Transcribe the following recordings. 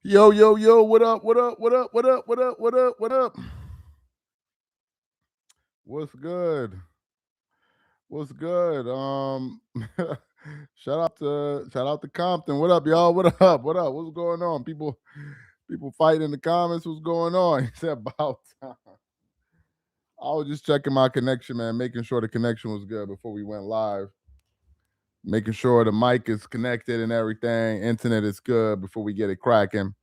Yo, yo, yo, what up, what up, what up, what up, what up, what up, what up? What's good? What's good? shout out to Compton. What up, y'all? What up? What up? What's going on? People fighting in the comments. What's going on? It's about time. I was just checking my connection, man, making sure the connection was good before we went live. Making sure the mic is connected and everything. Internet is good before we get it cracking.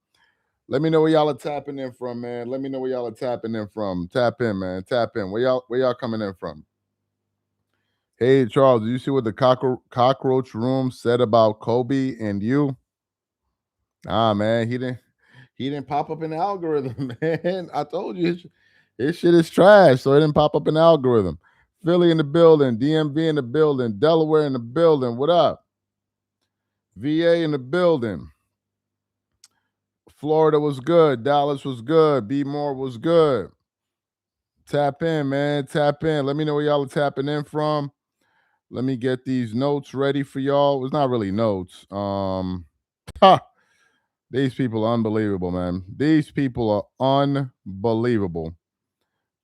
Let me know where y'all are tapping in from, man. Let me know where y'all are tapping in from. Tap in, man. Tap in. Where y'all coming in from? Hey, Charles, do you see what the cockroach room said about Kobe and you? Ah, man, he didn't pop up in the algorithm, man. I told you his shit is trash, so it didn't pop up in the algorithm. Philly in the building, DMV in the building, Delaware in the building. What up? VA in the building. Florida was good. Dallas was good. B More was good. Tap in, man. Tap in. Let me know where y'all are tapping in from. Let me get these notes ready for y'all. It's not really notes. Ha, these people are unbelievable, man. These people are unbelievable.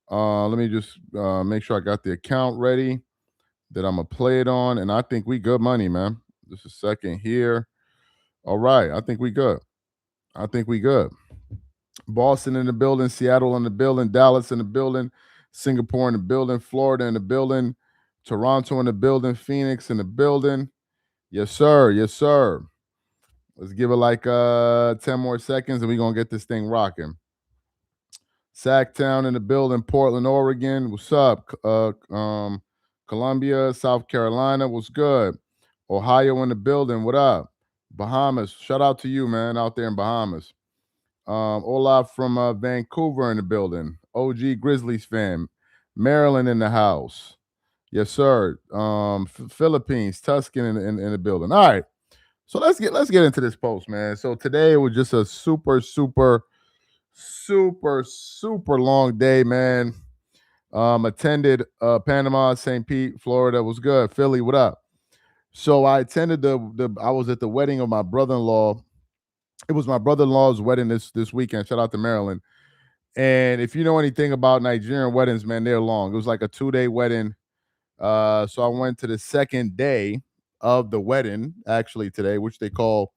Let me just make sure I got the account ready that I'm gonna play it on, and I think we good money, man. Just a second here. All right, I think we good. I think we good. Boston in the building, Seattle in the building, Dallas in the building, Singapore in the building, Florida in the building, Toronto in the building, Phoenix in the building. Yes, sir. Yes, sir. Let's give it like 10 more seconds and we're gonna get this thing rocking. Sacktown in the building, Portland, Oregon. What's up? Columbia, South Carolina. What's good? Ohio in the building. What up? Bahamas. Shout out to you, man, out there in Bahamas. Olaf from Vancouver in the building. OG Grizzlies fan. Maryland in the house. Yes, sir. Philippines, Tuscan in the building. All right. So let's get into this post, man. So today was just a super long day, man. Attended Panama, St. Pete, Florida. Was good. Philly, what up? So I attended I was at the wedding of my brother-in-law. It was my brother-in-law's wedding this weekend. Shout out to Maryland. And if you know anything about Nigerian weddings, man, they're long. It was like a 2-day wedding. So I went to the second day of the wedding, actually today, which they call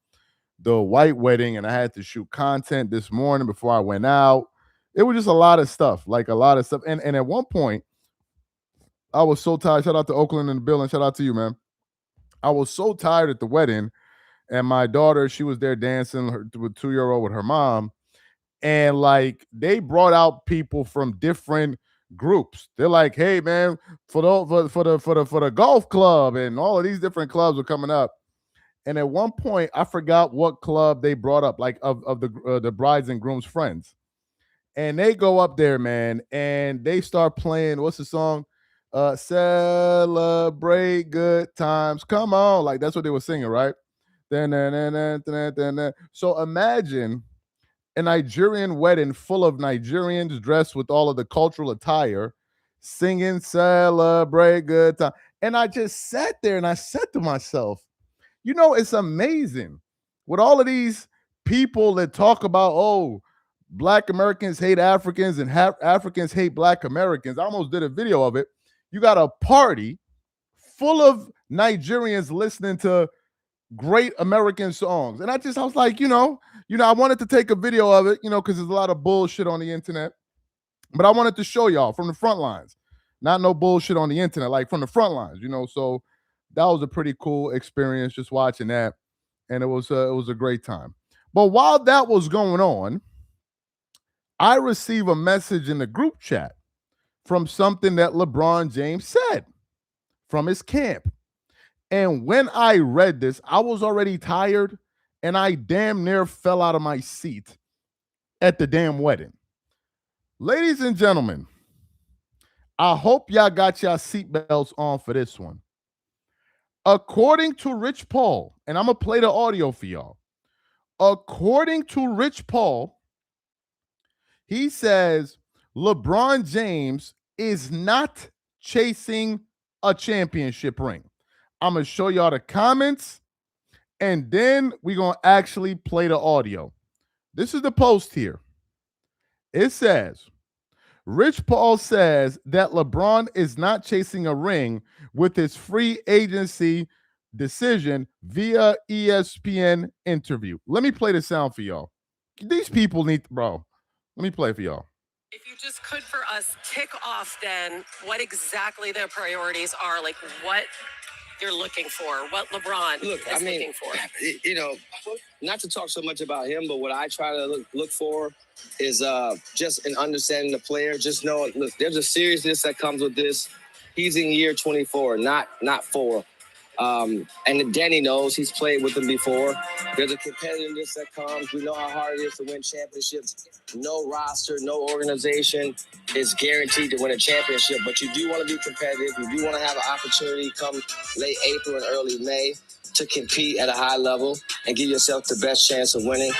the white wedding, and I had to shoot content this morning before I went out. It was just a lot of stuff, like a lot of stuff. And at one point, I was so tired. Shout out to Oakland and the building. Shout out to you, man. I was so tired at the wedding, and my daughter, she was there dancing with 2-year-old with her mom, and like they brought out people from different groups. They're like, "Hey, man, for the golf club," and all of these different clubs were coming up. And at one point, I forgot what club they brought up, like of the brides and grooms' friends. And they go up there, man, and they start playing. What's the song? Celebrate good times. Come on, like that's what they were singing, right? So imagine a Nigerian wedding full of Nigerians dressed with all of the cultural attire, singing "Celebrate Good Time." And I just sat there and I said to myself, it's amazing with all of these people that talk about, oh, Black Americans hate Africans and Africans hate Black Americans. I almost did a video of it. You got a party full of Nigerians listening to great American songs. And I was like, I wanted to take a video of it, because there's a lot of bullshit on the internet. But I wanted to show y'all from the front lines. Not no bullshit on the internet, like from the front lines, So that was a pretty cool experience just watching that. And it was a great time. But while that was going on, I received a message in the group chat from something that LeBron James said from his camp. And when I read this, I was already tired and I damn near fell out of my seat at the damn wedding. Ladies and gentlemen, I hope y'all got y'all seatbelts on for this one. According to Rich Paul, and I'm going to play the audio for y'all. According to Rich Paul, he says LeBron James is not chasing a championship ring. I'm going to show y'all the comments, and then we're going to actually play the audio. This is the post here. It says, Rich Paul says that LeBron is not chasing a ring with his free agency decision via ESPN interview. Let me play the sound for y'all. These people need, bro. Let me play for y'all. If you just could for us tick off then what exactly their priorities are, like what you're looking for, what LeBron is looking for. You know, not to talk so much about him, but what I try to look for is just an understanding the player. Just know, look, there's a seriousness that comes with this. He's in year 24, not 4. And Danny knows he's played with him before. There's a competitiveness that comes. We know how hard it is to win championships. No roster, no organization is guaranteed to win a championship, but you do want to be competitive. You do want to have an opportunity come late April and early May to compete at a high level and give yourself the best chance of winning.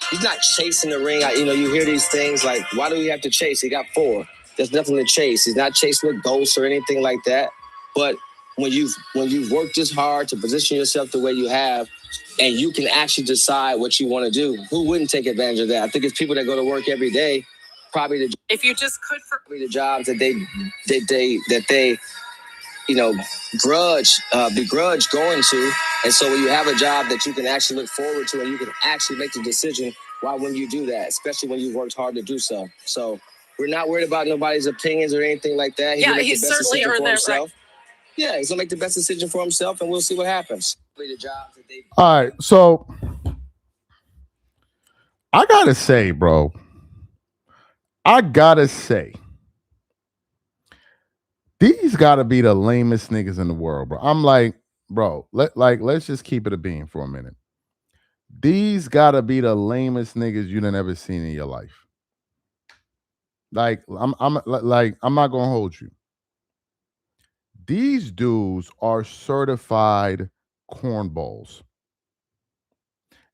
He's not chasing the ring. You hear these things like, why do we have to chase? He got 4. There's nothing to chase. He's not chasing a ghost or anything like that. But when you've worked this hard to position yourself the way you have, and you can actually decide what you want to do, who wouldn't take advantage of that? I think it's people that go to work every day, probably if you just could for the jobs that they begrudge going to. And so when you have a job that you can actually look forward to and you can actually make the decision, why wouldn't you do that? Especially when you worked hard to do so. So we're not worried about nobody's opinions or anything like that. He's certainly earned that right. Yeah, he's gonna make the best decision for himself, and we'll see what happens. All right, so I gotta say, bro, these gotta be the lamest niggas in the world, bro. I'm like, bro, let's just keep it a bean for a minute. These gotta be the lamest niggas you done ever seen in your life. Like, I'm not gonna hold you. These dudes are certified cornballs.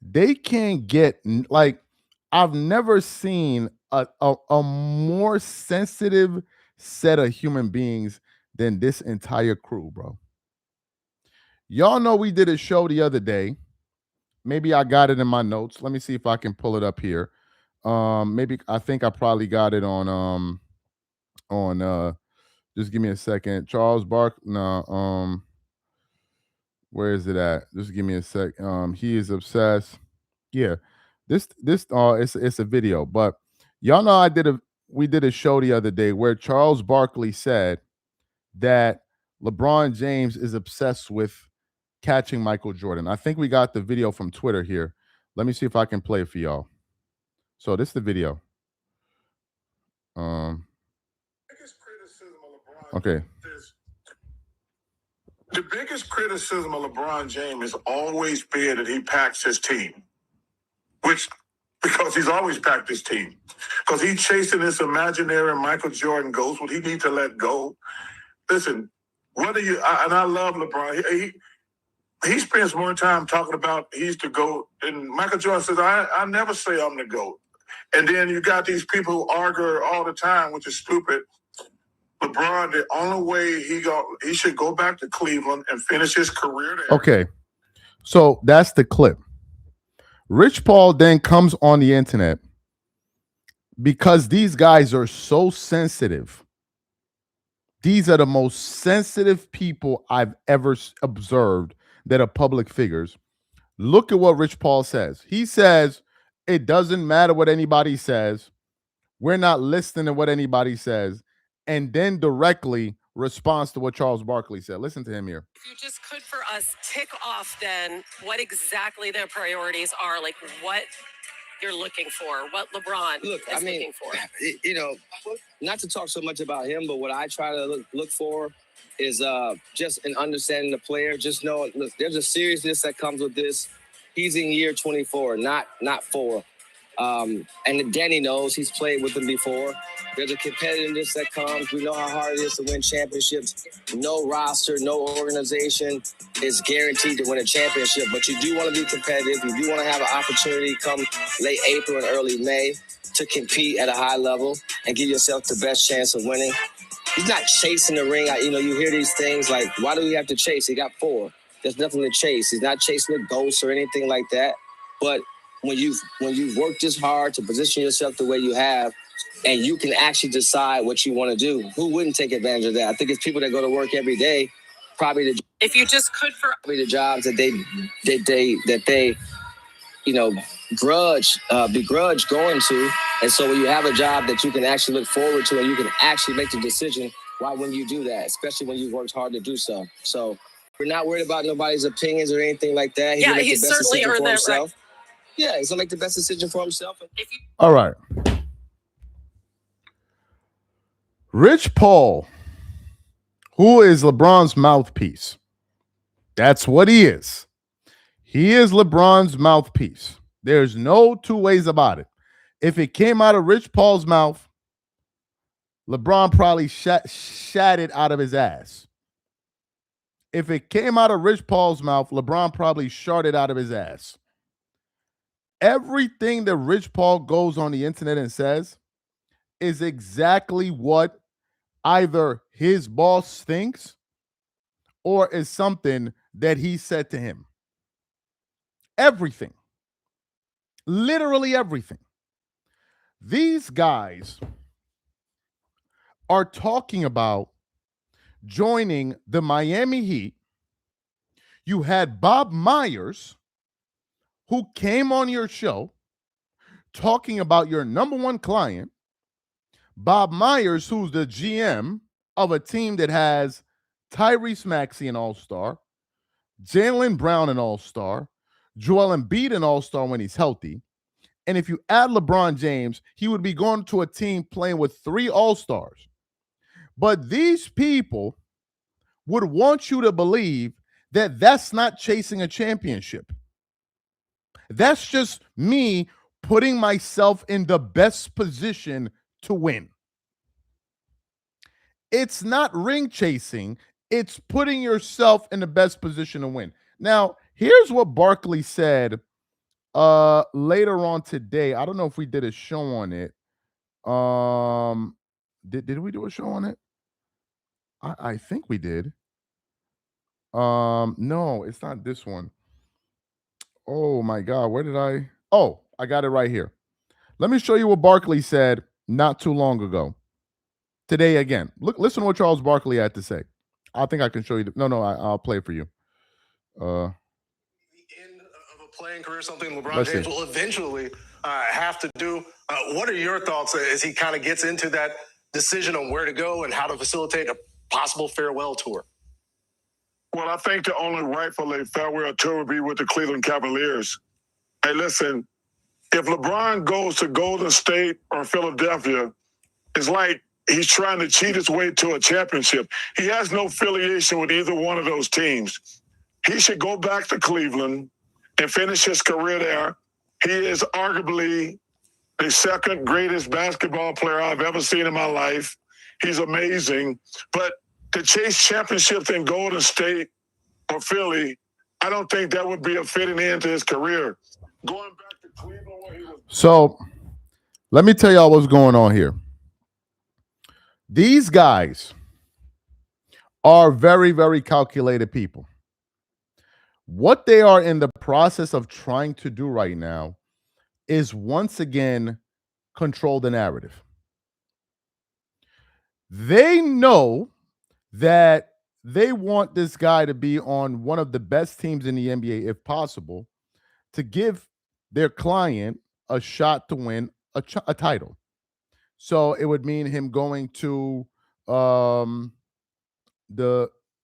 They can't get, like, I've never seen a more sensitive set of human beings than this entire crew, bro. Y'all know we did a show the other day. Maybe I got it in my notes. Let me see if I can pull it up here. Maybe I think I probably got it on just give me a second. Charles Bark. No, where is it at? Just give me a sec. He is obsessed. Yeah. It's a video, but y'all know we did a show the other day where Charles Barkley said that LeBron James is obsessed with catching Michael Jordan. I think we got the video from Twitter here. Let me see if I can play it for y'all. So this is the video. Okay. The biggest criticism of LeBron James has always been that he packs his team, because he's always packed his team. Because he's chasing this imaginary Michael Jordan ghost, what he needs to let go. Listen, I love LeBron. He spends more time talking about he's the GOAT. And Michael Jordan says, I never say I'm the GOAT. And then you got these people who argue all the time, which is stupid. LeBron, the only way he should go back to Cleveland and finish his career there. Okay. So that's the clip. Rich Paul then comes on the internet because these guys are so sensitive. These are the most sensitive people I've ever observed that are public figures. Look at what Rich Paul says. He says, it doesn't matter what anybody says. We're not listening to what anybody says. And then directly responds to what Charles Barkley said. Listen to him here. If you just could for us tick off then what exactly their priorities are, like what you're looking for, what LeBron is looking for. You know, not to talk so much about him, but what I try to look for is just an understanding the player. Just know, look, there's a seriousness that comes with this. He's in year 24, not 4. And Danny knows he's played with him before. There's a competitiveness that comes. We know how hard it is to win championships. No roster, no organization is guaranteed to win a championship, but you do want to be competitive. You do want to have an opportunity come late April and early May to compete at a high level and give yourself the best chance of winning. He's not chasing the ring. You hear these things like, why do we have to chase? He got 4. There's nothing to chase. He's not chasing a ghost or anything like that. But when you've worked this hard to position yourself the way you have, and you can actually decide what you want to do. Who wouldn't take advantage of that? I think it's people that go to work every day, probably If you just could for the jobs that they begrudge going to. And so when you have a job that you can actually look forward to and you can actually make the decision, why wouldn't you do that? Especially when you've worked hard to do so. So we're not worried about nobody's opinions or anything like that. He's gonna make the best decision for himself. Yeah, he's gonna make the best decision for himself. All right. Rich Paul, who is LeBron's mouthpiece. That's what he is. He is LeBron's mouthpiece. There's no two ways about it. If it came out of Rich Paul's mouth, LeBron probably shat it out of his ass. If it came out of Rich Paul's mouth, LeBron probably sharted out of his ass. Everything that Rich Paul goes on the internet and says is exactly what either his boss thinks or is something that he said to him. Everything. Literally everything. These guys are talking about joining the Miami Heat. You had Bob Myers, who came on your show talking about your number one client. Bob Myers, who's the GM of a team that has Tyrese Maxey, an all-star, Jaylen Brown, an all-star, Joel Embiid, an all-star when he's healthy. And if you add LeBron James, he would be going to a team playing with 3 all-stars. But these people would want you to believe that that's not chasing a championship. That's just me putting myself in the best position to win. It's not ring chasing. It's putting yourself in the best position to win. Now, here's what Barkley said later on today. I don't know if we did a show on it. Did we do a show on it? I think we did. No, it's not this one. Oh my God, where did I? Oh, I got it right here. Let me show you what Barkley said not too long ago. Today again. Look, listen to what Charles Barkley had to say. I think I can show you. I'll play it for you. The end of a playing career, something LeBron James will eventually have to do. What are your thoughts as he kind of gets into that decision on where to go and how to facilitate a possible farewell tour? Well, I think the only rightfully farewell tour would be with the Cleveland Cavaliers. Hey, listen, if LeBron goes to Golden State or Philadelphia, it's like he's trying to cheat his way to a championship. He has no affiliation with either one of those teams. He should go back to Cleveland and finish his career there. He is arguably the second greatest basketball player I've ever seen in my life. He's amazing. But to chase championships in Golden State or Philly, I don't think that would be a fitting end to his career. Going back to Cleveland where he was. So let me tell y'all what's going on here. These guys are very, very calculated people. What they are in the process of trying to do right now is once again control the narrative. They know that they want this guy to be on one of the best teams in the NBA, if possible, to give their client a shot to win a title. So it would mean him going to the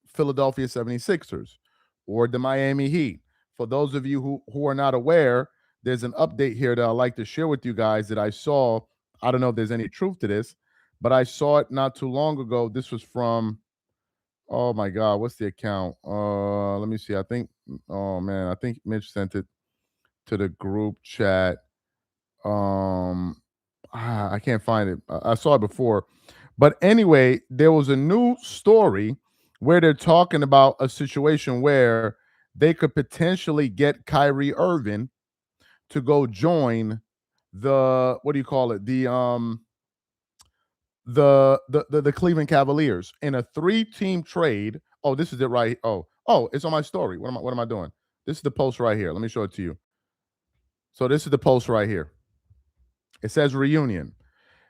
Philadelphia 76ers or the Miami Heat. For those of you who are not aware, there's an update here that I'd like to share with you guys that I saw. I don't know if there's any truth to this, but I saw it not too long ago. This was from, oh my God, what's the account? Let me see. I think Mitch sent it to the group chat. I can't find it. I saw it before. But anyway, there was a new story where they're talking about a situation where they could potentially get Kyrie Irving to go join the, what do you call it? The Cleveland Cavaliers in a 3-team trade. Oh, this is it right. Oh, it's on my story. What am I doing? This is the post right here. Let me show it to you. So this is the post right here. It says reunion.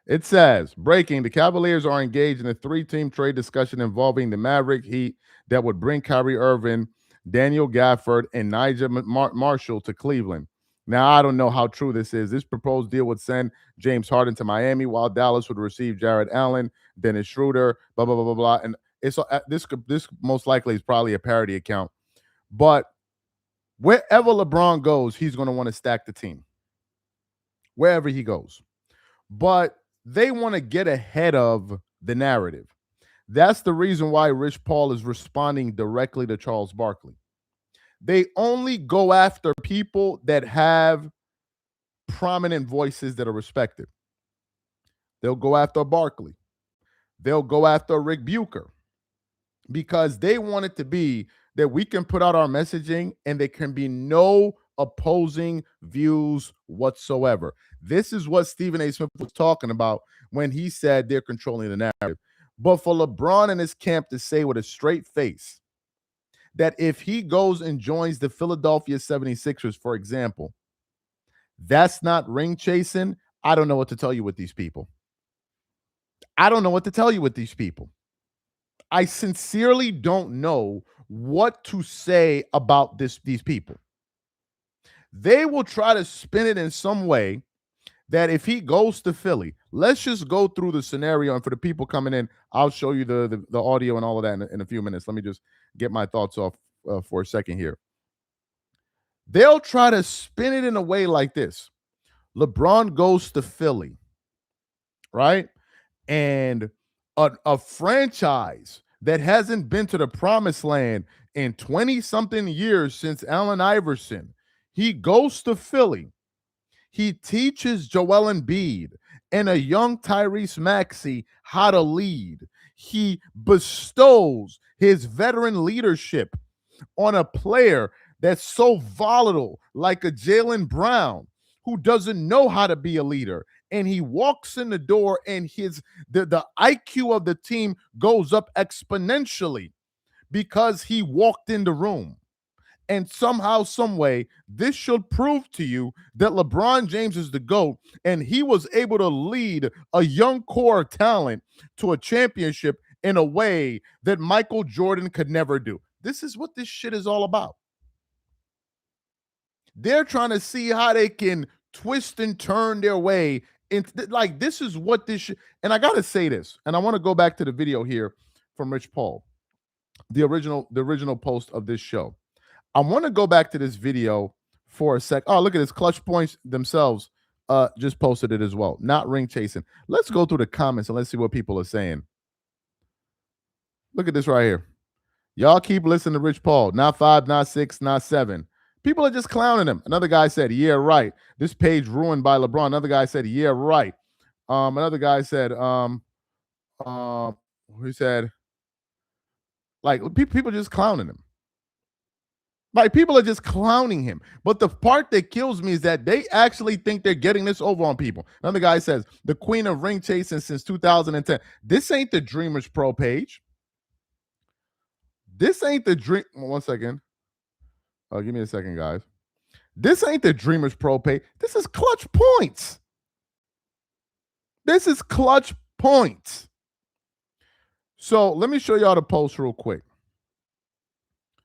It says, breaking, the Cavaliers are engaged in a 3-team trade discussion involving the Maverick Heat that would bring Kyrie Irving, Daniel Gafford, and Nigel Marshall to Cleveland. Now, I don't know how true this is. This proposed deal would send James Harden to Miami, while Dallas would receive Jared Allen, Dennis Schroeder, blah, blah, blah, blah, blah. And it's this most likely is probably a parody account. But wherever LeBron goes, he's going to want to stack the team. Wherever he goes. But they want to get ahead of the narrative. That's the reason why Rich Paul is responding directly to Charles Barkley. They only go after people that have prominent voices that are respected. They'll go after Barkley. They'll go after Rick Bucher because they want it to be that we can put out our messaging and there can be no opposing views whatsoever. This is what Stephen A. Smith was talking about when he said they're controlling the narrative. But for LeBron and his camp to say with a straight face that if he goes and joins the Philadelphia 76ers, for example, that's not ring chasing, I don't know what to tell you with these people. I don't know what to tell you with these people. I sincerely don't know what to say about these people. They will try to spin it in some way that if he goes to Philly, let's just go through the scenario. And for the people coming in, I'll show you the audio and all of that in a few minutes. Let me just get my thoughts off for a second here. They'll try to spin it in a way like this. LeBron goes to Philly, right? And a franchise that hasn't been to the promised land in 20-something years since Allen Iverson, he goes to Philly. He teaches Joel Embiid and a young Tyrese Maxey how to lead. He bestows his veteran leadership on a player that's so volatile, like a Jaylen Brown, who doesn't know how to be a leader. And he walks in the door and the IQ of the team goes up exponentially because he walked in the room. And somehow, some way, this should prove to you that LeBron James is the GOAT, and he was able to lead a young core talent to a championship in a way that Michael Jordan could never do. This is what this shit is all about. They're trying to see how they can twist and turn their way into, like, this is what this shit. And I got to say this, and I want to go back to the video here from Rich Paul, the original post of this show. I want to go back to this video for a sec. Oh, look at this. Clutch Points themselves just posted it as well. Not ring chasing. Let's go through the comments and let's see what people are saying. Look at this right here. Y'all keep listening to Rich Paul. Not 5, not 6, not 7. People are just clowning him. Another guy said, yeah, right. This page ruined by LeBron. Another guy said, yeah, right. Another guy said, he said, like, people just clowning him. Like, people are just clowning him. But the part that kills me is that they actually think they're getting this over on people. Another guy says, the queen of ring chasing since 2010. This ain't the Dreamers Pro page. This ain't the dream. One second. Give me a second, guys. This ain't the Dreamers Pro page. This is Clutch Points. This is Clutch Points. So let me show y'all the post real quick.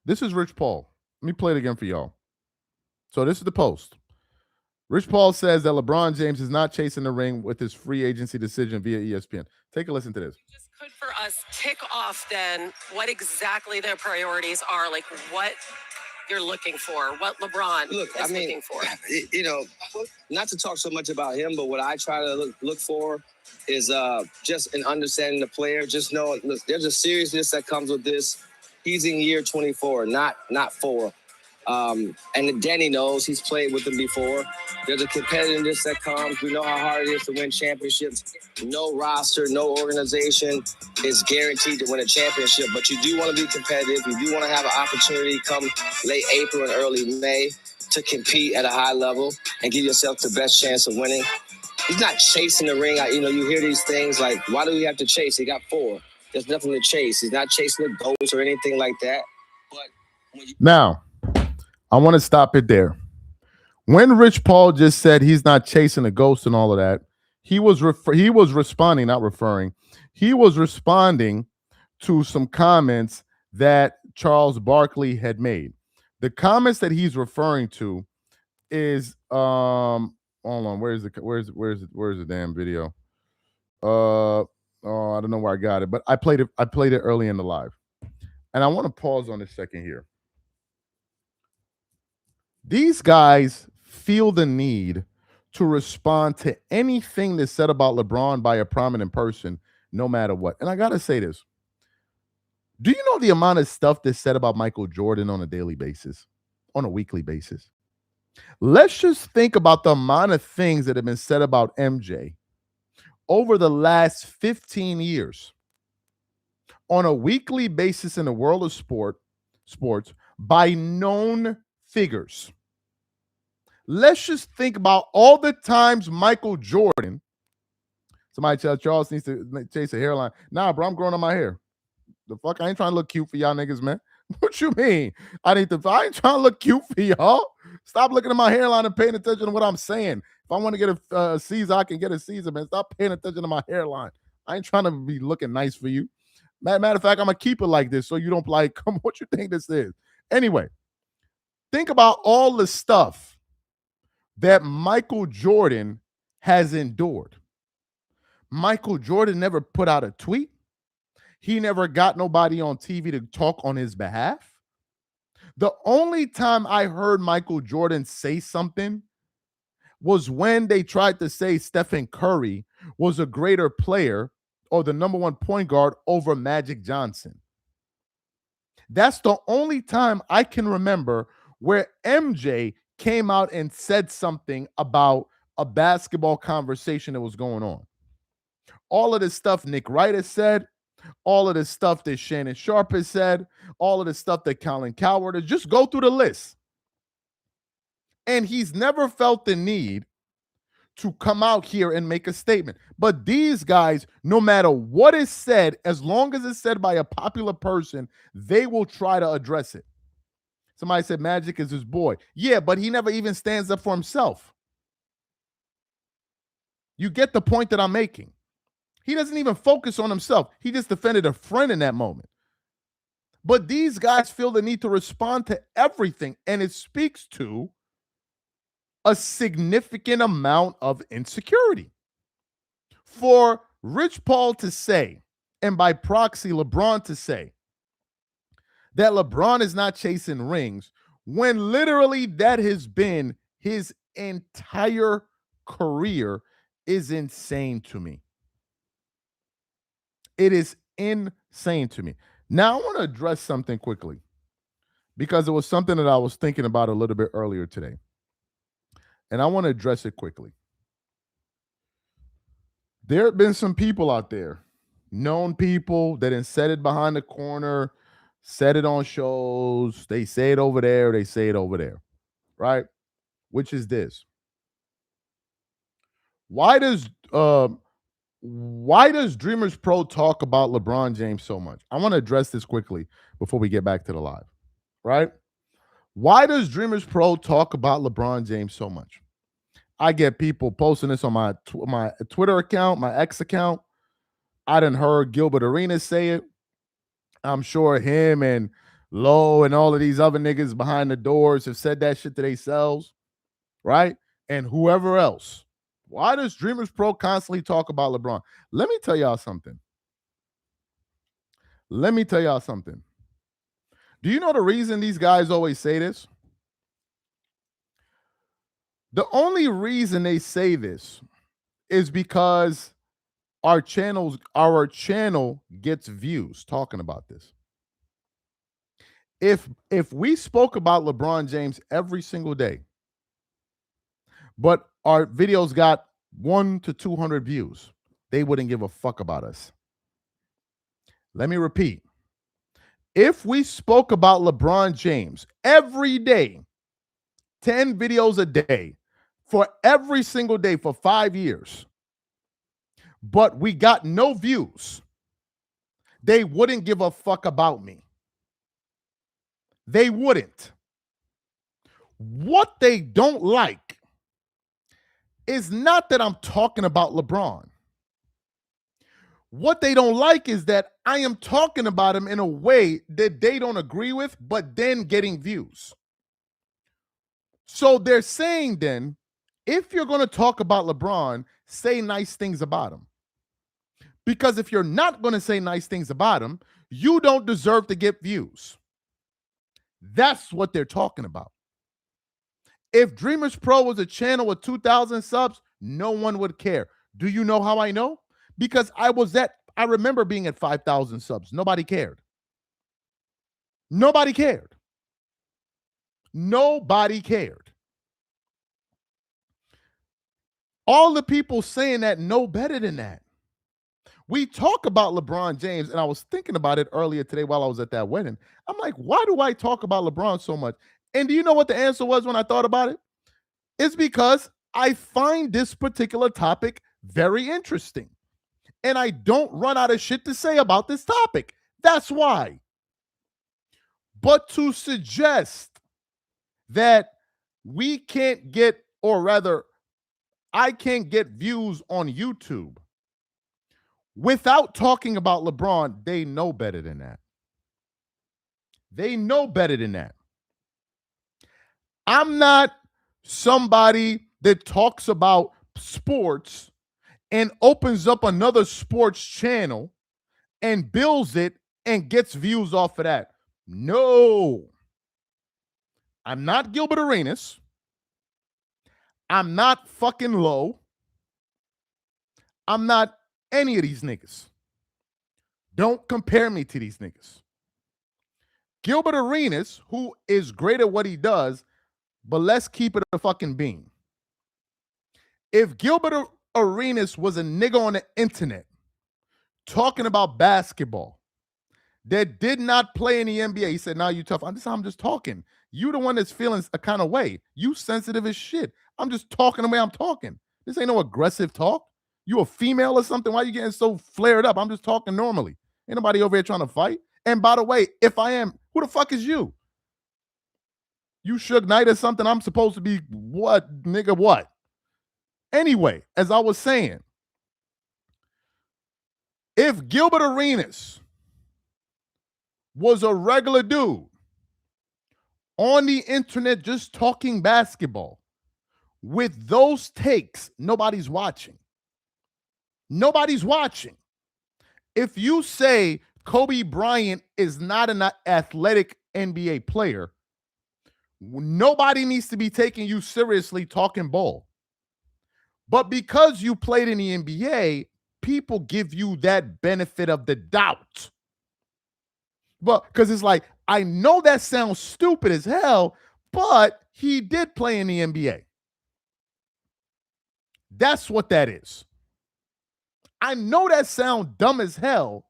This is Rich Paul. Let me play it again for y'all. So this is the post. Rich Paul says that LeBron James is not chasing the ring with his free agency decision via ESPN. Take a listen to this. Just could for us tick off then what exactly their priorities are, like what you're looking for, what LeBron is looking for. You know, not to talk so much about him, but what I try to look for is just an understanding the player. Just know, look, there's a seriousness that comes with this. He's in year 24, not 4. And Danny knows he's played with him before. There's a competitiveness that comes. We know how hard it is to win championships. No roster, no organization is guaranteed to win a championship, but you do want to be competitive. You do want to have an opportunity come late April and early May to compete at a high level and give yourself the best chance of winning. He's not chasing the ring. You hear these things like, why do we have to chase? He got 4. There's nothing to chase. He's not chasing the goals or anything like that. But now, I want to stop it there. When Rich Paul just said he's not chasing a ghost and all of that, he was responding, not referring. He was responding to some comments that Charles Barkley had made. The comments that he's referring to is hold on, where's the damn video? Oh, I don't know where I got it, but I played it early in the live. And I want to pause on a second here. These guys feel the need to respond to anything that's said about LeBron by a prominent person, no matter what. And I got to say this. Do you know the amount of stuff that's said about Michael Jordan on a daily basis, on a weekly basis? Let's just think about the amount of things that have been said about MJ over the last 15 years on a weekly basis in the world of sports by known figures. Let's just think about all the times Michael Jordan, somebody tell Charles needs to chase a hairline. Nah, bro, I'm growing on my hair. The fuck? I ain't trying to look cute for y'all niggas, man. What you mean? I ain't trying to look cute for y'all. Stop looking at my hairline and paying attention to what I'm saying. If I want to get a Caesar, I can get a Caesar, man. Stop paying attention to my hairline. I ain't trying to be looking nice for you. Matter of fact, I'm going to keep it like this so you don't like, come, what you think this is? Anyway, think about all the stuff that Michael Jordan has endured. Michael Jordan never put out a tweet. He never got nobody on TV to talk on his behalf. The only time I heard Michael Jordan say something was when they tried to say Stephen Curry was a greater player or the number one point guard over Magic Johnson. That's the only time I can remember where MJ came out and said something about a basketball conversation that was going on. All of this stuff Nick Wright has said, all of the stuff that Shannon Sharp has said, all of the stuff that Colin Cowherd has, just go through the list. And he's never felt the need to come out here and make a statement. But these guys, no matter what is said, as long as it's said by a popular person, they will try to address it. Somebody said Magic is his boy. Yeah, but he never even stands up for himself. You get the point that I'm making. He doesn't even focus on himself. He just defended a friend in that moment. But these guys feel the need to respond to everything, and it speaks to a significant amount of insecurity. For Rich Paul to say, and by proxy, LeBron to say, that LeBron is not chasing rings, when literally that has been his entire career, is insane to me. It is insane to me. Now, I want to address something quickly because it was something that I was thinking about a little bit earlier today. And I want to address it quickly. There have been some people out there, known people that have said it behind the corner, said it on shows. They say it over there. They say it over there. Right? Which is this. Why does Dreamers Pro talk about LeBron James so much? I want to address this quickly before we get back to the live, right? Why does Dreamers Pro talk about LeBron James so much? I get people posting this on my Twitter account, my X account. I done heard Gilbert Arenas say it. I'm sure him and Lowe and all of these other niggas behind the doors have said that shit to themselves, right? And whoever else. Why does Dreamers Pro constantly talk about LeBron? Let me tell y'all something. Do you know the reason these guys always say this? The only reason they say this is because our channel gets views talking about this. If we spoke about LeBron James every single day, but our videos got 100 to 200 views, they wouldn't give a fuck about us. Let me repeat. If we spoke about LeBron James every day, 10 videos a day, for every single day for 5 years, but we got no views, they wouldn't give a fuck about me. They wouldn't. What they don't like is not that I'm talking about LeBron. What they don't like is that I am talking about him in a way that they don't agree with, but then getting views. So they're saying then, if you're going to talk about LeBron, say nice things about him. Because if you're not going to say nice things about him, you don't deserve to get views. That's what they're talking about. If Dreamers Pro was a channel with 2,000 subs, no one would care. Do you know how I know? Because I remember being at 5,000 subs. Nobody cared. Nobody cared. Nobody cared. All the people saying that know better than that. We talk about LeBron James, and I was thinking about it earlier today while I was at that wedding. I'm like, why do I talk about LeBron so much? And do you know what the answer was when I thought about it? It's because I find this particular topic very interesting. And I don't run out of shit to say about this topic. That's why. But to suggest that we can't get, or rather, I can't get views on YouTube without talking about LeBron, they know better than that. They know better than that. I'm not somebody that talks about sports and opens up another sports channel and builds it and gets views off of that. No. I'm not Gilbert Arenas. I'm not fucking Low. I'm not any of these niggas. Don't compare me to these niggas. Gilbert Arenas, who is great at what he does, but let's keep it a fucking bean. If Gilbert Arenas was a nigga on the internet talking about basketball that did not play in the NBA, he said, "Now you tough." I'm just talking. You the one that's feeling a kind of way. You sensitive as shit. I'm just talking the way I'm talking. This ain't no aggressive talk. You a female or something? Why are you getting so flared up? I'm just talking normally. Ain't nobody over here trying to fight. And by the way, if I am, who the fuck is you? You Suge Knight or something? I'm supposed to be what, nigga, what? Anyway, as I was saying, if Gilbert Arenas was a regular dude on the internet just talking basketball with those takes, nobody's watching. Nobody's watching. If you say Kobe Bryant is not an athletic NBA player, nobody needs to be taking you seriously talking ball. But because you played in the NBA, people give you that benefit of the doubt. But because it's like, I know that sounds stupid as hell, but he did play in the NBA. That's what that is. I know that sounds dumb as hell,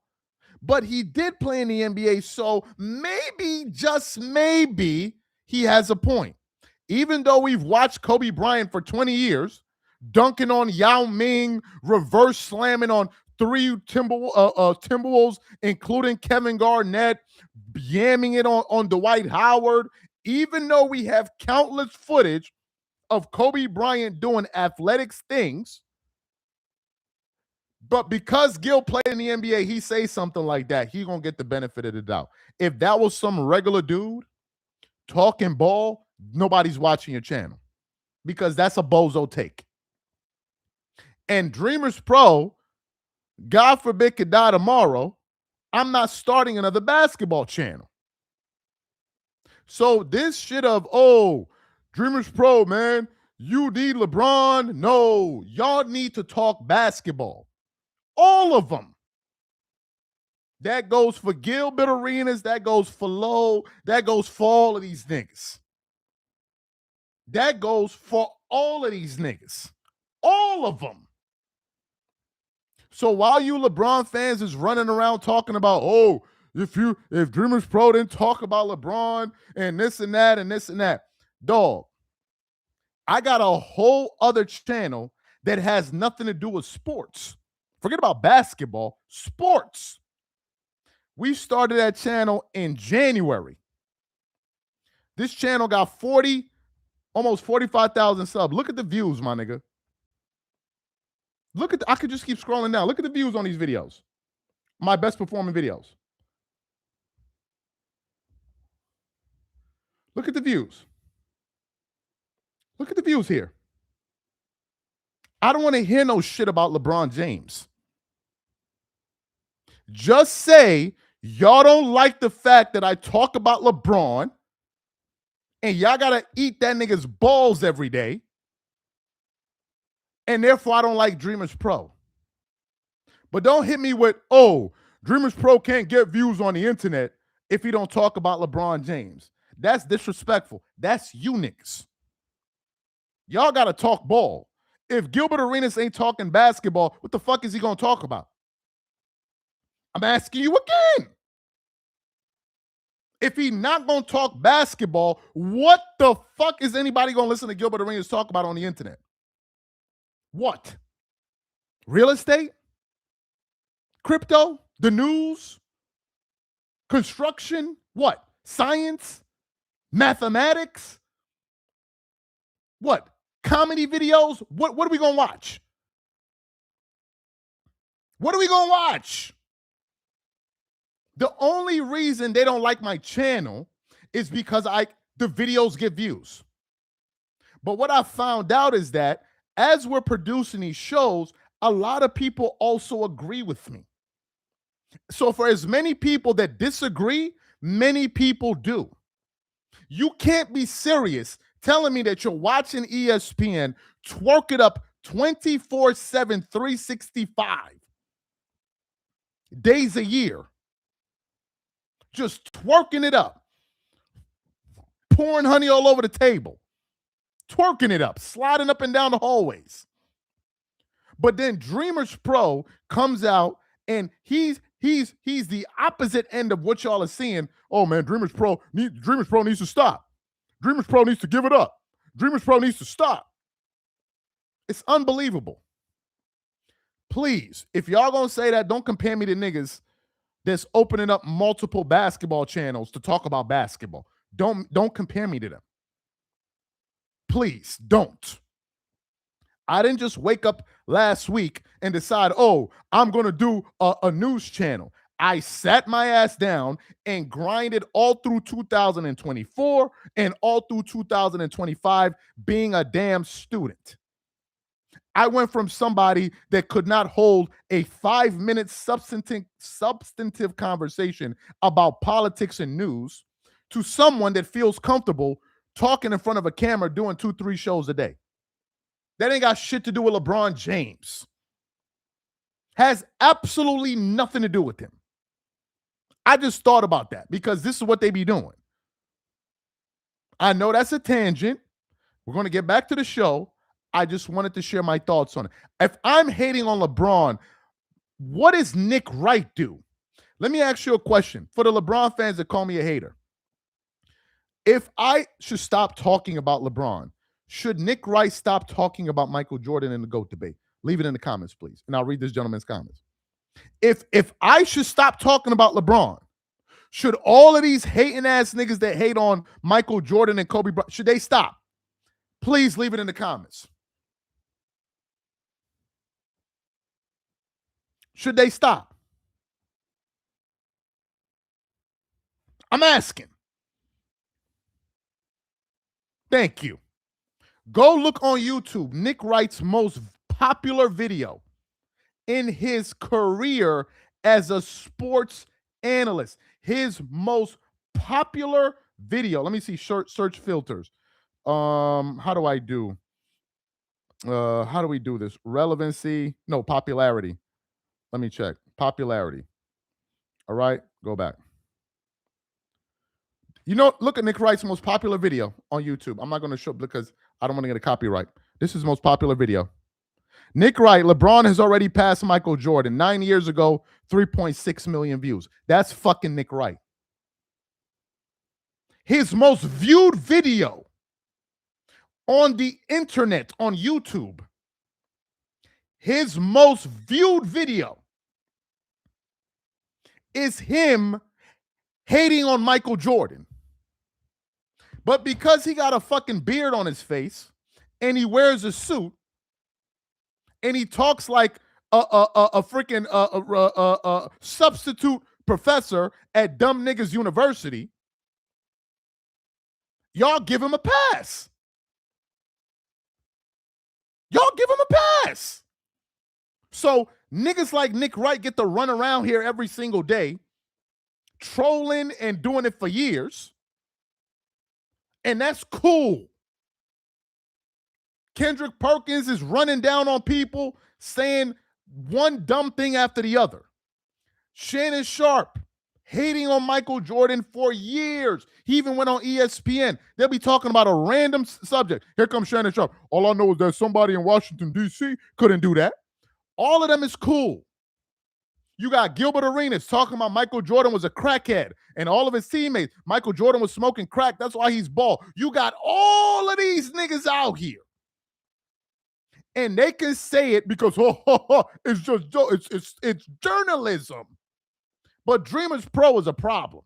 but he did play in the NBA, so maybe, just maybe, he has a point. Even though we've watched Kobe Bryant for 20 years, dunking on Yao Ming, reverse slamming on 3 Timberwolves, including Kevin Garnett, yamming it on Dwight Howard, even though we have countless footage of Kobe Bryant doing athletics things, but because Gil played in the NBA, he says something like that, he gonna get the benefit of the doubt. If that was some regular dude talking ball, nobody's watching your channel because that's a bozo take. And Dreamers Pro, God forbid, could die tomorrow. I'm not starting another basketball channel. So this shit of, oh, Dreamers Pro, man, you need LeBron. No, y'all need to talk basketball. All of them. That goes for Gilbert Arenas. That goes for Low. That goes for all of these niggas. That goes for all of these niggas. All of them. So while you LeBron fans is running around talking about, oh, if Dreamers Pro didn't talk about LeBron and this and that and this and that, dog, I got a whole other channel that has nothing to do with sports. Forget about basketball, sports. We started that channel in January. This channel got 40 Almost 45,000 subs. Look at the views, my nigga. Look at I could just keep scrolling down. Look at the views on these videos. My best performing videos. Look at the views. Look at the views here. I don't want to hear no shit about LeBron James. Just say y'all don't like the fact that I talk about LeBron and y'all got to eat that nigga's balls every day. And therefore, I don't like Dreamers Pro. But don't hit me with, oh, Dreamers Pro can't get views on the internet if he don't talk about LeBron James. That's disrespectful. That's you niggas. Y'all got to talk ball. If Gilbert Arenas ain't talking basketball, what the fuck is he going to talk about? I'm asking you again. If he not going to talk basketball, what the fuck is anybody going to listen to Gilbert Arenas talk about on the internet? What? Real estate? Crypto? The news? Construction? What? Science? Mathematics? What? Comedy videos? What are we going to watch? What are we going to watch? The only reason they don't like my channel is because the videos get views. But what I found out is that as we're producing these shows, a lot of people also agree with me. So for as many people that disagree, many people do. You can't be serious telling me that you're watching ESPN, twerk it up 24/7, 365 days a year. Just twerking it up. Pouring honey all over the table. Twerking it up, sliding up and down the hallways. But then Dreamers Pro comes out and he's the opposite end of what y'all are seeing. Oh man, Dreamers Pro needs to stop. Dreamers Pro needs to give it up. Dreamers Pro needs to stop. It's unbelievable. Please, if y'all gonna say that, don't compare me to niggas that's opening up multiple basketball channels to talk about basketball. Don't compare me to them. Please don't. I didn't just wake up last week and decide, oh, I'm going to do a news channel. I sat my ass down and grinded all through 2024 and all through 2025 being a damn student. I went from somebody that could not hold a 5-minute substantive conversation about politics and news to someone that feels comfortable talking in front of a camera doing 2-3 shows a day. That ain't got shit to do with LeBron James. Has absolutely nothing to do with him. I just thought about that because this is what they be doing. I know that's a tangent. We're going to get back to the show. I just wanted to share my thoughts on it. If I'm hating on LeBron, what does Nick Wright do? Let me ask you a question. For the LeBron fans that call me a hater, if I should stop talking about LeBron, should Nick Wright stop talking about Michael Jordan in the GOAT debate? Leave it in the comments, please. And I'll read this gentleman's comments. If I should stop talking about LeBron, should all of these hating ass niggas that hate on Michael Jordan and Kobe Bryant, should they stop? Please leave it in the comments. Should they stop? I'm asking. Thank you. Go look on YouTube. Nick Wright's most popular video in his career as a sports analyst. His most popular video. Let me see search filters. How do I do? How do we do this? Relevancy? No, popularity. Let me check. Popularity. All right, go back. You know, look at Nick Wright's most popular video on YouTube. I'm not going to show because I don't want to get a copyright. This is his most popular video. Nick Wright, LeBron has already passed Michael Jordan 9 years ago, 3.6 million views. That's fucking Nick Wright. His most viewed video on the internet, on YouTube, his most viewed video is him hating on Michael Jordan. But because he got a fucking beard on his face and he wears a suit and he talks like a freaking substitute professor at Dumb Niggas University, y'all give him a pass. Y'all give him a pass. So niggas like Nick Wright get to run around here every single day, trolling and doing it for years. And that's cool. Kendrick Perkins is running down on people, saying one dumb thing after the other. Shannon Sharp hating on Michael Jordan for years. He even went on ESPN. They'll be talking about a random subject. Here comes Shannon Sharp. All I know is that somebody in Washington, D.C. couldn't do that. All of them is cool. You got Gilbert Arenas talking about Michael Jordan was a crackhead and all of his teammates. Michael Jordan was smoking crack. That's why he's bald. You got all of these niggas out here. And they can say it because it's just it's journalism. But Dreamers Pro is a problem.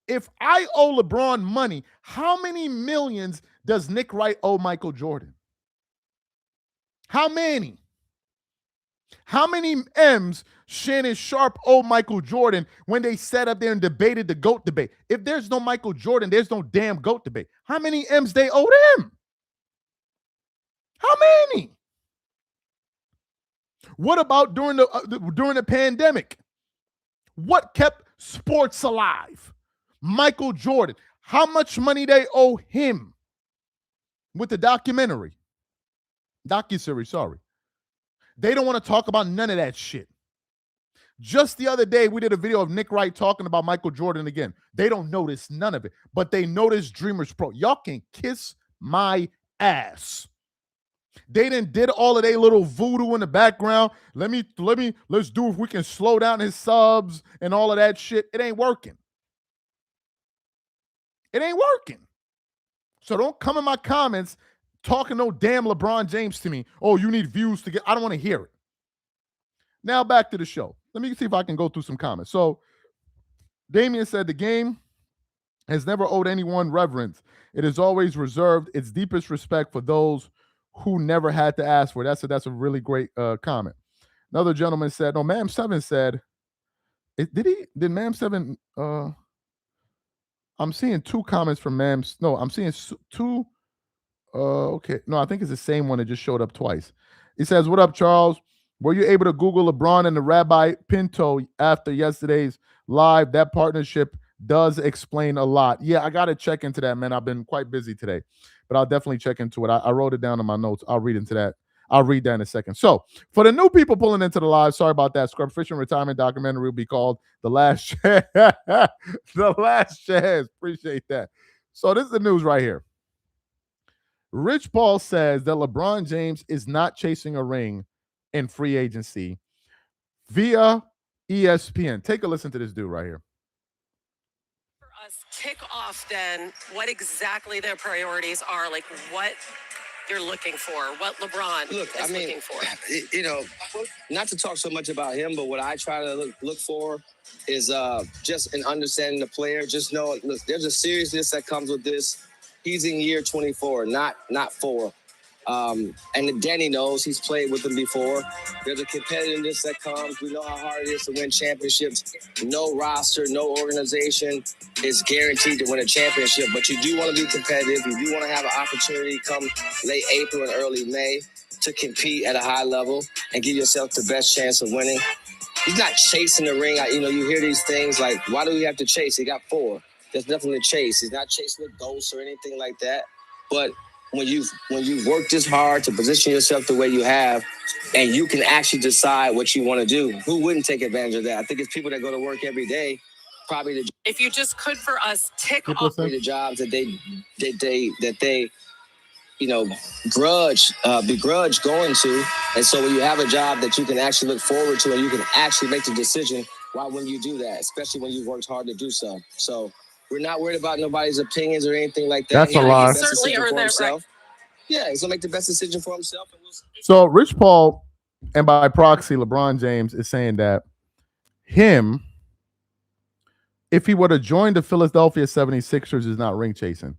If I owe LeBron money, how many millions does Nick Wright owe Michael Jordan? How many? How many M's Shannon Sharp owe Michael Jordan when they sat up there and debated the GOAT debate? If there's no Michael Jordan, there's no damn GOAT debate. How many M's they owe him? How many? What about during the pandemic? What kept sports alive? Michael Jordan. How much money they owe him with the documentary? Docuseries, sorry. They don't want to talk about none of that shit. Just the other day, we did a video of Nick Wright talking about Michael Jordan again. They don't notice none of it, but they notice Dreamers Pro. Y'all can kiss my ass. They did all of their little voodoo in the background. Let's do if we can slow down his subs and all of that shit. It ain't working. It ain't working. So don't come in my comments talking no damn LeBron James to me. Oh, you need views to get. I don't want to hear it. Now back to the show. Let me see if I can go through some comments. So Damian said the game has never owed anyone reverence. It is always reserved its deepest respect for those who never had to ask for it. That's a really great comment. Another gentleman said, no, Ma'am 7 said, did Ma'am 7, I'm seeing two comments from Ma'am, no, I'm seeing two, okay, no, I think it's the same one that just showed up twice. He says, what up, Charles? Were you able to Google LeBron and the Rabbi Pinto after yesterday's live? That partnership does explain a lot. Yeah, I got to check into that, man. I've been quite busy today, but I'll definitely check into it. I wrote it down in my notes. I'll read into that. I'll read that in a second. So for the new people pulling into the live, sorry about that. Scrub Fishing retirement documentary will be called The Last Chance. The Last Chance. Appreciate that. So this is the news right here. Rich Paul says that LeBron James is not chasing a ring in free agency via ESPN. Take a listen to this dude right here. For us, tick off then what exactly their priorities are, like what you're looking for, what LeBron is looking for. You know, not to talk so much about him, but what I try to look for is just an understanding the player. Just know, look, there's a seriousness that comes with this. He's in year 24, not 4. And Danny knows he's played with them before. There's a competitiveness that comes. We know how hard it is to win championships. No roster, no organization is guaranteed to win a championship, but you do want to be competitive. You do want to have an opportunity come late April and early May to compete at a high level and give yourself the best chance of winning. He's not chasing the ring. You hear these things like, why do we have to chase? He got 4. There's nothing to chase. He's not chasing a ghost or anything like that. But when you've worked this hard to position yourself the way you have, and you can actually decide what you want to do, who wouldn't take advantage of that? I think it's people that go to work every day, probably if you just could for us tick off the jobs that they begrudge going to. And so when you have a job that you can actually look forward to and you can actually make the decision, why wouldn't you do that? Especially when you've worked hard to do so. So we're not worried about nobody's opinions or anything like that. That's a lie. Certainly earned that right. Yeah, he's gonna make the best decision for himself. So Rich Paul, and by proxy, LeBron James is saying that him if he were to join the Philadelphia 76ers, is not ring chasing.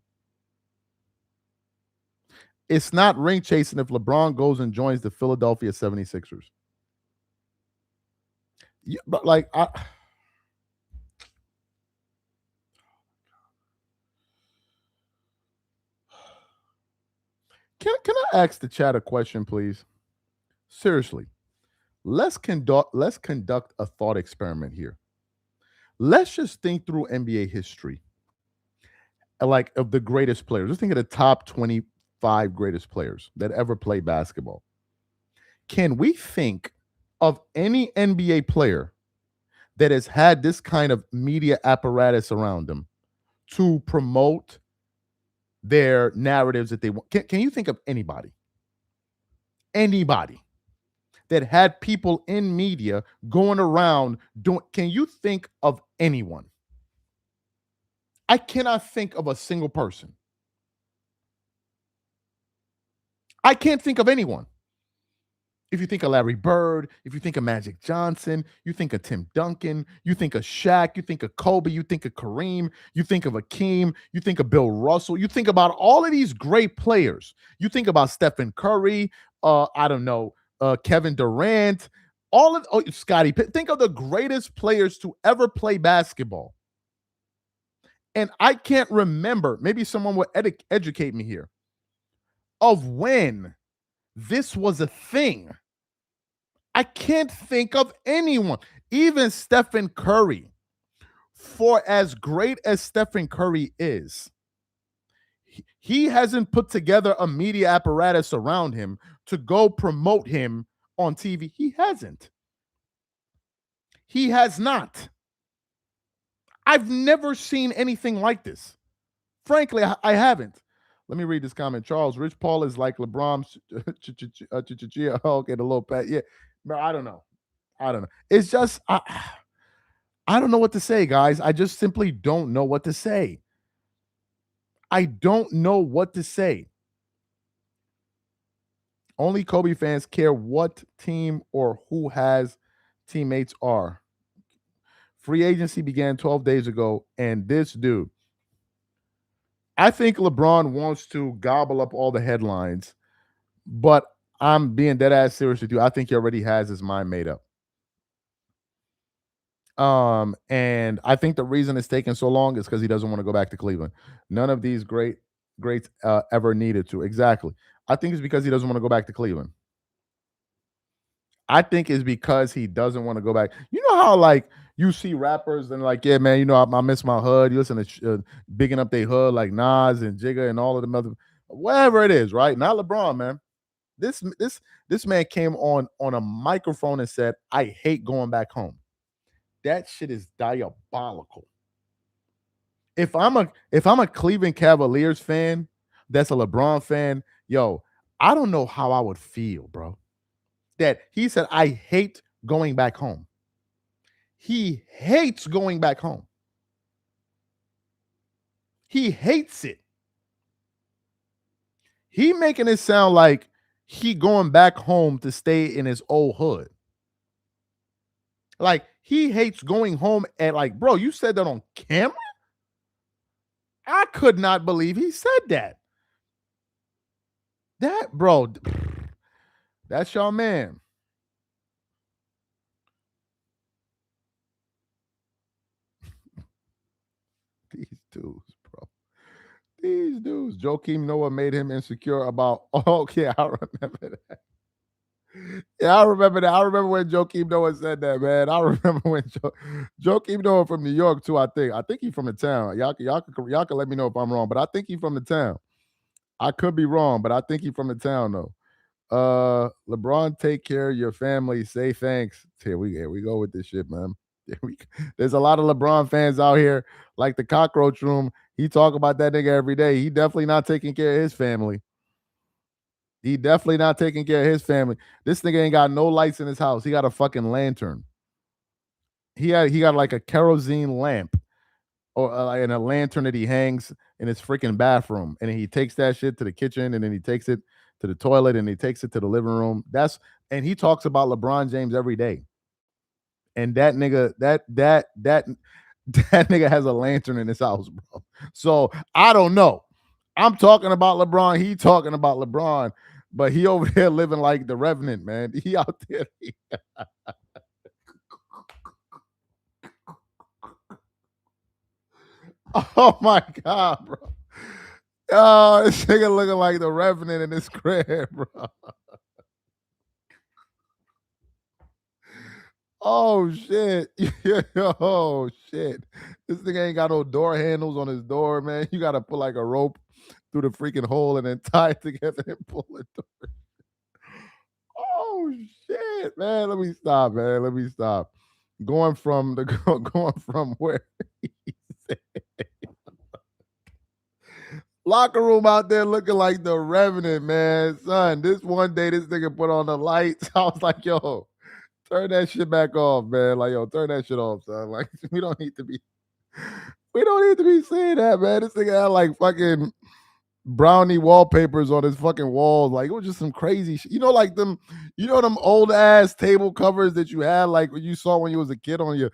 It's not ring chasing if LeBron goes and joins the Philadelphia 76ers. Yeah, but like can I ask the chat a question, please? Seriously. Let's conduct a thought experiment here. Let's just think through NBA history, like of the greatest players. Let's think of the top 25 greatest players that ever played basketball. Can we think of any NBA player that has had this kind of media apparatus around them to promote their narratives that they want? Can you think of anybody? Anybody that had people in media going around doing? Can you think of anyone? I cannot think of a single person. I can't think of anyone. If you think of Larry Bird, if you think of Magic Johnson, you think of Tim Duncan, you think of Shaq, you think of Kobe, you think of Kareem, you think of Akeem, you think of Bill Russell, you think about all of these great players. You think about Stephen Curry, Kevin Durant, Scottie Pippen. Think of the greatest players to ever play basketball. And I can't remember, maybe someone will educate me here, of when this was a thing. I can't think of anyone. Even Stephen Curry, for as great as Stephen Curry is, he hasn't put together a media apparatus around him to go promote him on TV. He hasn't. He has not. I've never seen anything like this. Frankly, I haven't. Let me read this comment. Charles, Rich Paul is like LeBron's. Okay, the little pat. Yeah, bro, I don't know. It's just I don't know what to say, guys. I just simply don't know what to say. I don't know what to say. Only Kobe fans care what team or who has teammates are. Free agency began 12 days ago, and this dude, I think LeBron wants to gobble up all the headlines, but I'm being dead ass serious with you. I think he already has his mind made up. And I think the reason it's taking so long is because he doesn't want to go back to Cleveland. None of these greats ever needed to. Exactly. I think it's because he doesn't want to go back to Cleveland. I think it's because he doesn't want to go back. You know how like you see rappers and like, yeah, man, you know, I miss my hood. You listen to bigging up their hood like Nas and Jigga and all of them other, whatever it is, right? Not LeBron, man. This man came on a microphone and said, "I hate going back home." That shit is diabolical. If I'm a Cleveland Cavaliers fan, that's a LeBron fan, yo, I don't know how I would feel, bro. That he said, "I hate going back home." He hates going back home. He hates it. He making it sound like he going back home to stay in his old hood. Like he hates going home and like, bro, you said that on camera? I could not believe he said that. That, bro, that's your man. These dudes, bro. These dudes. Joakim Noah made him insecure about. Oh, yeah, I remember that. Yeah, I remember that. I remember when Joakim Noah said that, man. I remember when Joakim Noah from New York too. I think he's from the town. Y'all can let me know if I'm wrong, but I think he's from the town. I could be wrong, but I think he's from the town though. LeBron, take care of your family. Say thanks. Here we go with this shit, man. There's a lot of LeBron fans out here, like the cockroach room. He talk about that nigga every day. He definitely not taking care of his family. He definitely not taking care of his family. This nigga ain't got no lights in his house. He got a fucking lantern. He got like a kerosene lamp or and a lantern that he hangs in his freaking bathroom. And he takes that shit to the kitchen and then he takes it to the toilet and he takes it to the living room. And he talks about LeBron James every day. And that nigga, That nigga has a lantern in his house, bro. So I don't know. I'm talking about LeBron. He talking about LeBron, but he over there living like the Revenant, man. He out there. Oh my god, bro. Oh, this nigga looking like the Revenant in his crib, bro. Oh shit. Oh shit. This nigga ain't got no door handles on his door, man. You gotta put like a rope through the freaking hole and then tie it together and pull it through. Oh shit, man. Let me stop, man. Let me stop. Going from the going from where he said locker room out there looking like the Revenant, man. Son, this one day this nigga put on the lights. I was like, yo, turn that shit back off, man. Like, yo, turn that shit off, son. Like, we don't need to be saying that, man. This nigga had like fucking brownie wallpapers on his fucking walls. Like, it was just some crazy shit. You know, like them old ass table covers that you had, like when you saw when you was a kid on your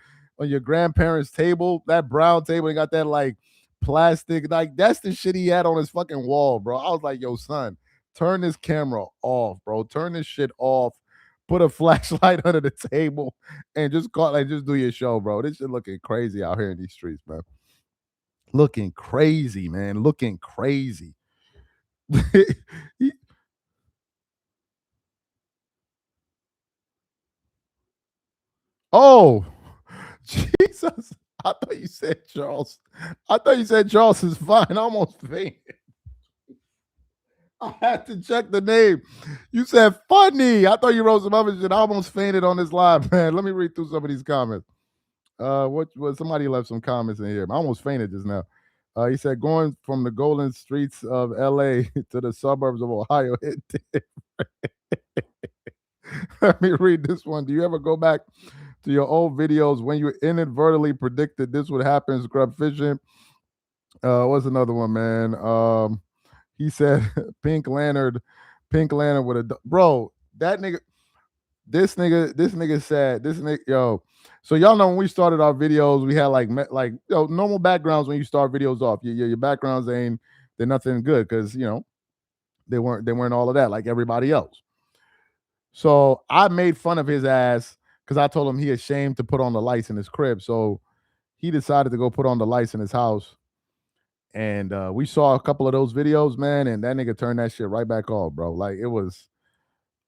grandparents' table, that brown table, and got that like plastic, like that's the shit he had on his fucking wall, bro. I was like, yo, son, turn this camera off, bro. Turn this shit off. Put a flashlight under the table and just just do your show, bro. This shit looking crazy out here in these streets, man. Looking crazy, man. Looking crazy. Oh, Jesus. I thought you said Charles. I thought you said Charles is fine. I almost fainted. I had to check the name. You said funny. I thought you wrote some other shit. I almost fainted on this live, man. Let me read through some of these comments. What somebody left some comments in here. I almost fainted just now. He said, going from the golden streets of LA to the suburbs of Ohio. Let me read this one. Do you ever go back to your old videos when you inadvertently predicted this would happen? Scrub fishing. What's another one, man? He said Pink Lantern with a bro. That nigga, this nigga said this nigga, yo. So y'all know when we started our videos, we had like normal backgrounds when you start videos off. Your backgrounds they're nothing good because they weren't all of that like everybody else. So I made fun of his ass because I told him he ashamed to put on the lights in his crib. So he decided to go put on the lights in his house. And we saw a couple of those videos, man, and that nigga turned that shit right back off, bro. Like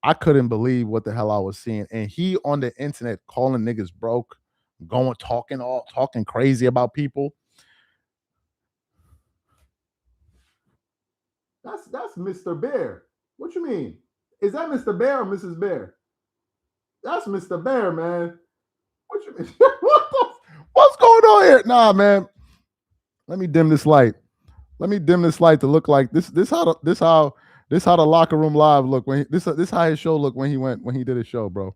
I couldn't believe what the hell I was seeing. And he on the internet calling niggas broke, talking crazy about people. That's Mr. Bear. What you mean? Is that Mr. Bear or Mrs. Bear? That's Mr. Bear, man. What you mean? What's going on here? Nah, man. Let me dim this light. Let me dim this light to look like this. This how the locker room live look when this how his show look when he did his show, bro.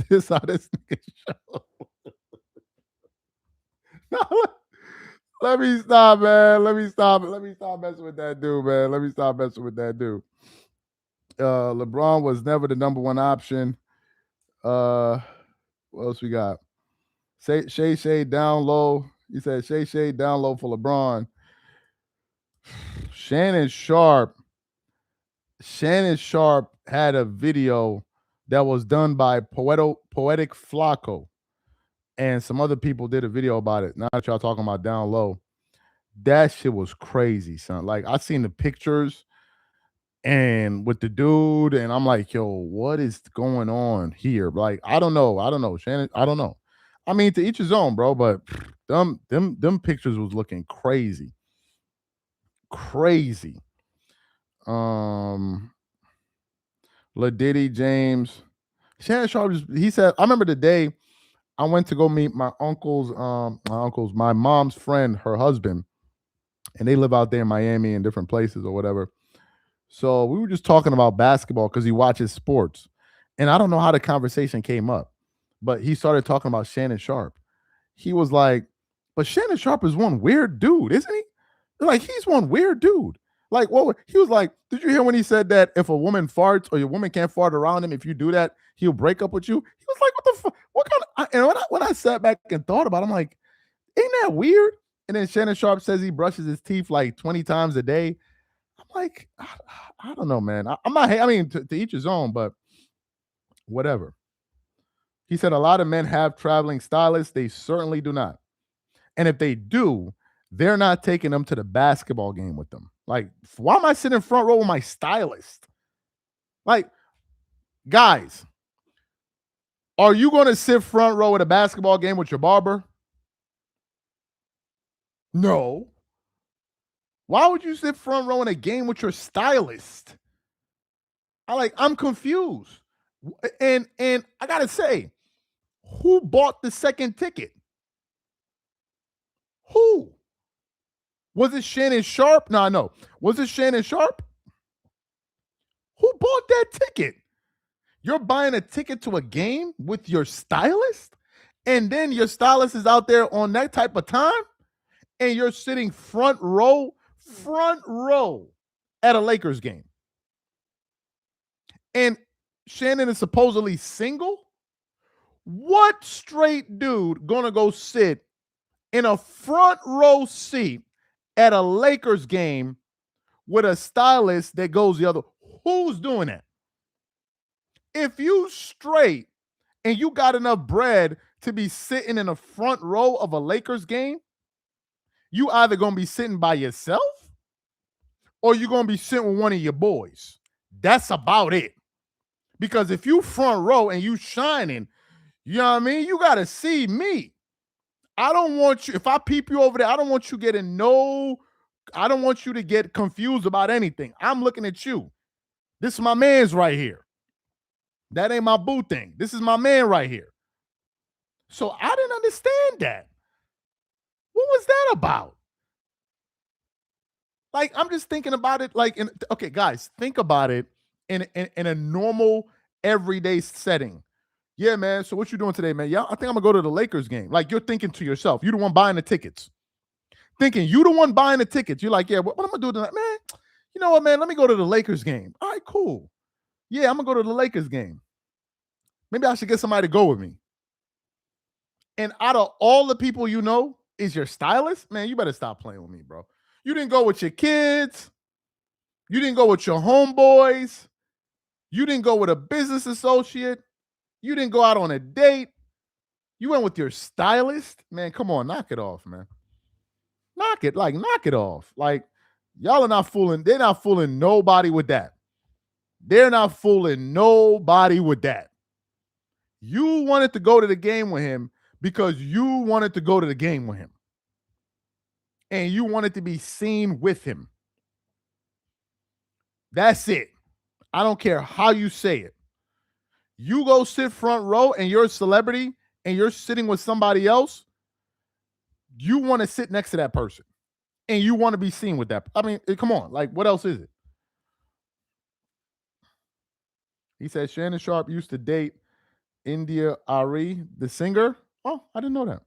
This how this nigga show. No, let me stop, man. Let me stop messing with that dude, man. Let me stop messing with that dude. LeBron was never the number one option. What else we got? Shay down low. He said Shay down low for LeBron. Shannon Sharp had a video that was done by Poetic Flacco, and some other people did a video about it. Now that y'all talking about down low, that shit was crazy, son. Like I seen the pictures and with the dude, and I'm like, yo, what is going on here? Like, I don't know, Shannon. I don't know. I mean, to each his own, bro. But them pictures was looking crazy. LaDiddy James, Shannon Sharp. He said, I remember the day I went to go meet my mom's friend, her husband, and they live out there in Miami and different places or whatever. So we were just talking about basketball because he watches sports. And I don't know how the conversation came up, but he started talking about Shannon Sharp. He was like, but Shannon Sharp is one weird dude, isn't he? Like, he's one weird dude. Like, what? He was like, did you hear when he said that if a woman farts or your woman can't fart around him, if you do that, he'll break up with you? He was like, what the fuck? What kind of? And when I sat back and thought about it, I'm like, Ain't that weird? And then Shannon Sharp says he brushes his teeth like 20 times a day. I'm like, I don't know, man. I'm not, I mean, to each his own, but whatever. He said a lot of men have traveling stylists. They certainly do not. And if they do, they're not taking them to the basketball game with them. Like, why am I sitting front row with my stylist? Like, guys, are you going to sit front row at a basketball game with your barber? No. Why would you sit front row in a game with your stylist? I'm confused. And I gotta say, who bought the second ticket? Who? Was it Shannon Sharp? No. Was it Shannon Sharp? Who bought that ticket? You're buying a ticket to a game with your stylist, and then your stylist is out there on that type of time, and you're sitting front row at a Lakers game. And Shannon is supposedly single? What straight dude gonna go sit in a front row seat at a Lakers game with a stylist that goes the other? Who's doing that? If you straight and you got enough bread to be sitting in the front row of a Lakers game, you either going to be sitting by yourself or you're going to be sitting with one of your boys. That's about it. Because if you front row and you shining, you know what I mean? You got to see me. I don't want you, if I peep you over there, I don't want you I don't want you to get confused about anything. I'm looking at you. This is my man's right here. That ain't my boo thing. This is my man right here. So I didn't understand that. What was that about? I'm just thinking about it okay, guys, think about it in a normal, everyday setting. Yeah, man, so what you doing today, man? Yeah, I think I'm going to go to the Lakers game. You're thinking to yourself. You're the one buying the tickets. Thinking you the one buying the tickets. You're like, yeah, what am I going to do tonight? Man, you know what, man? Let me go to the Lakers game. All right, cool. Yeah, I'm going to go to the Lakers game. Maybe I should get somebody to go with me. And out of all the people you know is your stylist, man, you better stop playing with me, bro. You didn't go with your kids. You didn't go with your homeboys. You didn't go with a business associate. You didn't go out on a date. You went with your stylist. Man, come on, knock it off, man. Knock it off. Y'all are not fooling. They're not fooling nobody with that. They're not fooling nobody with that. You wanted to go to the game with him because you wanted to go to the game with him. And you wanted to be seen with him. That's it. I don't care how you say it. You go sit front row and you're a celebrity and you're sitting with somebody else. You want to sit next to that person. And you want to be seen with that. I mean, come on. What else is it? He said Shannon Sharp used to date India Ari, the singer. Oh, I didn't know that.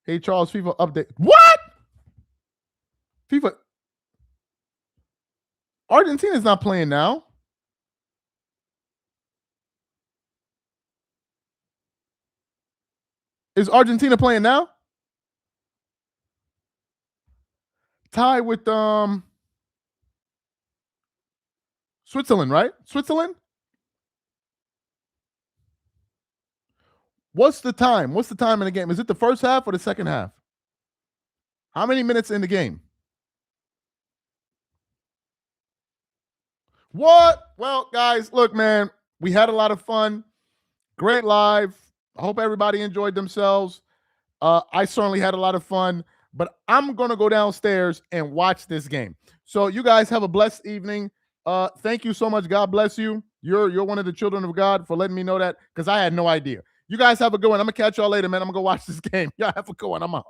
Hey, Charles, FIFA update. What? FIFA. Argentina's not playing now. Is Argentina playing now? Tie with Switzerland, right? Switzerland? What's the time? What's the time in the game? Is it the first half or the second half? How many minutes in the game? What? Well, guys, look, man, we had a lot of fun. Great live. I hope everybody enjoyed themselves. I certainly had a lot of fun, but I'm going to go downstairs and watch this game. So you guys have a blessed evening. Thank you so much. God bless you. You're one of the children of God for letting me know that because I had no idea. You guys have a good one. I'm going to catch y'all later, man. I'm going to go watch this game. Y'all have a good one. I'm out.